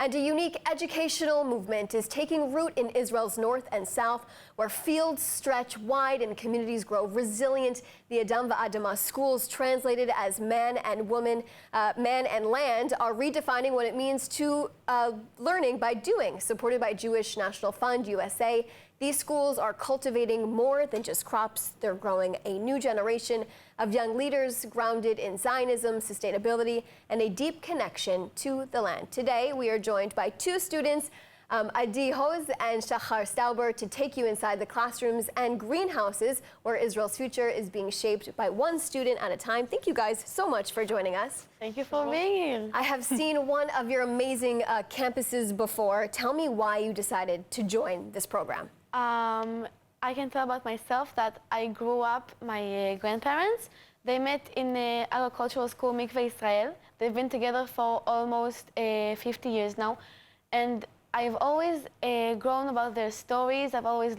And a unique educational movement is taking root in Israel's north and south, where fields stretch wide and communities grow resilient. The Adam Va'adama schools, translated as man and woman, man and land, are redefining what it means to learning by doing, supported by Jewish National Fund, USA. These schools are cultivating more than just crops. They're growing a new generation of young leaders grounded in Zionism, sustainability, and a deep connection to the land. Today, we are joined by two students, Adi Hoz and Shachar Stauber, to take you inside the classrooms and greenhouses where Israel's future is being shaped by one student at a time. Thank you guys so much for joining us. Thank you for being here. I have seen one of your amazing campuses before. Tell me why you decided to join this program. I can tell about myself that I grew up, my grandparents, they met in the agricultural school Mikveh Israel. They've been together for almost 50 years now. And I've always grown about their stories. I've always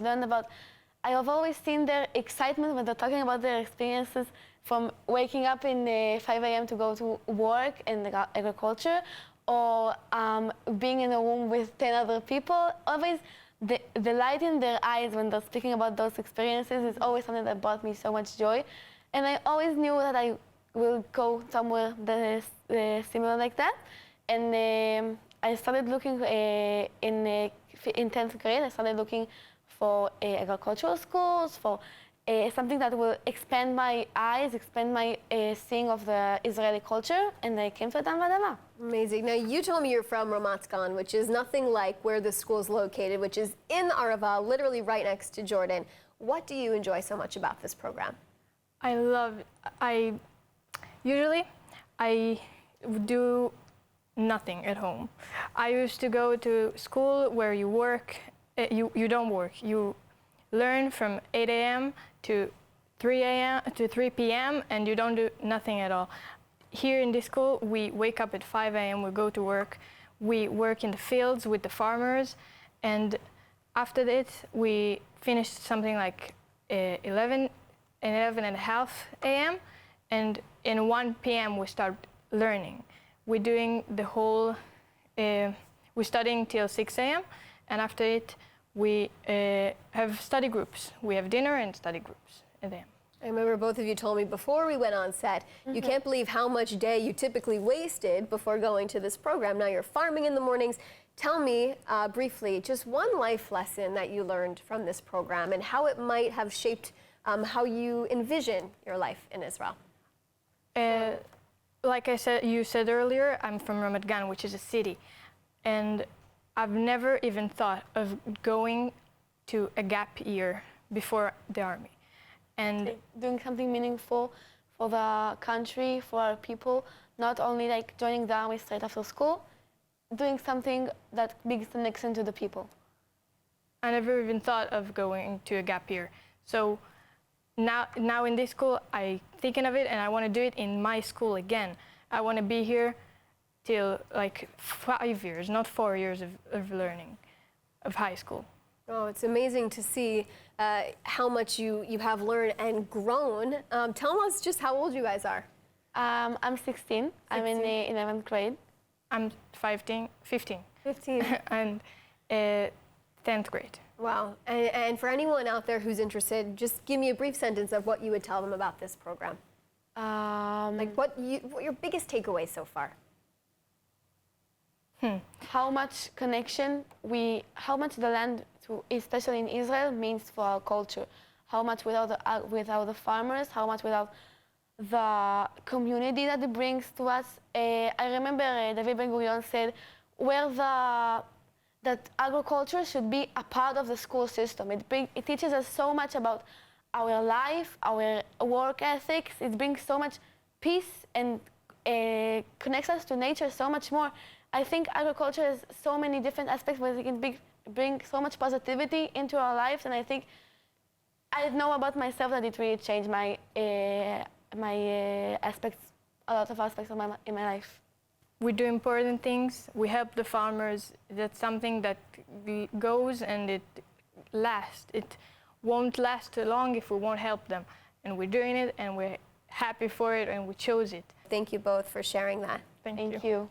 always seen their excitement when they're talking about their experiences, from waking up in 5 a.m. to go to work in agriculture, or being in a room with 10 other people. Always the light in their eyes when they're speaking about those experiences is always something that brought me so much joy. And I always knew that I will go somewhere that is similar like that. And I started looking in 10th grade. I started looking for agricultural schools, for something that will expand my eyes, expand my seeing of the Israeli culture, and I came to Adam Va'adama. Amazing. Now, you told me you're from Ramat Gan, which is nothing like where the school is located, which is in Arava, literally right next to Jordan. What do you enjoy so much about this program? I do nothing at home. I used to go to school where you work, you don't work, you learn from 8 a.m. to 3 p.m. and you don't do nothing at all. Here in this school, we wake up at 5 a.m., we go to work, we work in the fields with the farmers, and after that, we finish something like 11 and a half a.m., and in 1 p.m. we start learning. We're doing the whole, we're studying till 6 a.m., and after it, we have study groups. We have dinner and study groups at them. I remember both of you told me before we went on set, you can't believe how much day you typically wasted before going to this program. Now you're farming in the mornings. Tell me briefly just one life lesson that you learned from this program and how it might have shaped how you envision your life in Israel. Like you said earlier, I'm from Ramat Gan, which is a city, and I've never even thought of going to a gap year before the army. And doing something meaningful for the country, for our people, not only like joining the army straight after school, doing something that brings the connection to the people. I never even thought of going to a gap year. So now in this school, I'm thinking of it, and I want to do it in my school again. I want to be here till like 5 years, not 4 years of learning, of high school. Oh, it's amazing to see how much you have learned and grown. Tell us just how old you guys are. I'm 16. I'm in the 11th grade. I'm 15. 15. And 10th grade. Wow. And for anyone out there who's interested, just give me a brief sentence of what you would tell them about this program. Like what your biggest takeaway so far? How much connection how much the land, especially in Israel, means for our culture. How much without the farmers, how much without the community that it brings to us. I remember David Ben-Gurion said that agriculture should be a part of the school system. It teaches us so much about our life, our work ethics. It brings so much peace and connects us to nature so much more. I think agriculture has so many different aspects where it can bring so much positivity into our lives, and I think I know about myself that it really changed my aspects, a lot of aspects of in my life. We do important things. We help the farmers. That's something that goes and it lasts. It won't last too long if we won't help them. And we're doing it, and we're happy for it, and we chose it. Thank you both for sharing that. Thank you. Thank you.